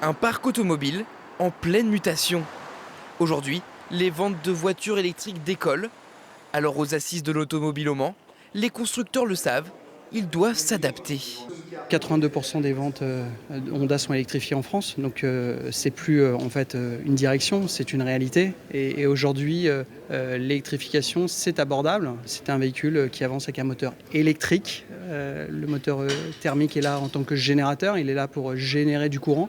Un parc automobile en pleine mutation. Aujourd'hui, les ventes de voitures électriques décollent. Alors aux assises de l'automobile au Mans, les constructeurs le savent, ils doivent s'adapter. 82% des ventes Honda sont électrifiées en France, donc c'est plus une direction, c'est une réalité. Et aujourd'hui, l'électrification, c'est abordable. C'est un véhicule qui avance avec un moteur électrique. Le moteur thermique est là en tant que générateur, il est là pour générer du courant.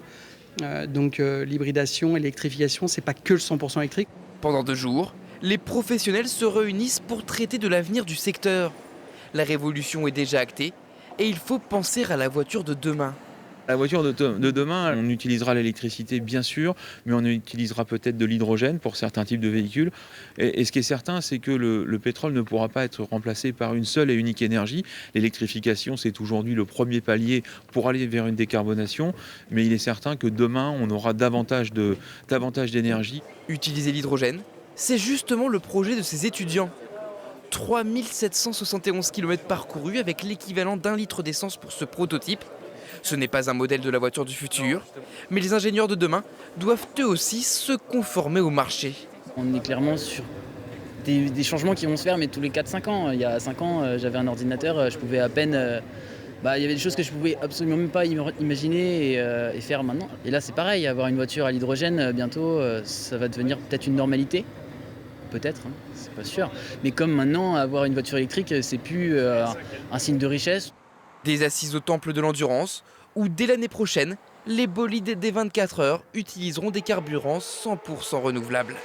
Donc l'hybridation, l'électrification, c'est pas que le 100% électrique. Pendant 2 jours, les professionnels se réunissent pour traiter de l'avenir du secteur. La révolution est déjà actée et il faut penser à la voiture de demain. La voiture de demain, on utilisera l'électricité bien sûr, mais on utilisera peut-être de l'hydrogène pour certains types de véhicules. Et ce qui est certain, c'est que le pétrole ne pourra pas être remplacé par une seule et unique énergie. L'électrification, c'est aujourd'hui le premier palier pour aller vers une décarbonation, mais il est certain que demain, on aura davantage d'énergie. Utiliser l'hydrogène, c'est justement le projet de ces étudiants. 3771 km parcourus avec l'équivalent d'1 litre d'essence pour ce prototype. Ce n'est pas un modèle de la voiture du futur, mais les ingénieurs de demain doivent eux aussi se conformer au marché. On est clairement sur des changements qui vont se faire, mais tous les 4-5 ans. Il y a 5 ans, j'avais un ordinateur, je pouvais à peine... il y avait des choses que je pouvais absolument même pas imaginer et faire maintenant. Et là, c'est pareil, avoir une voiture à l'hydrogène, bientôt, ça va devenir peut-être une normalité. Peut-être, hein, c'est pas sûr. Mais comme maintenant, avoir une voiture électrique, c'est plus un signe de richesse. Des assises au temple de l'endurance, où dès l'année prochaine, les bolides des 24 heures utiliseront des carburants 100% renouvelables.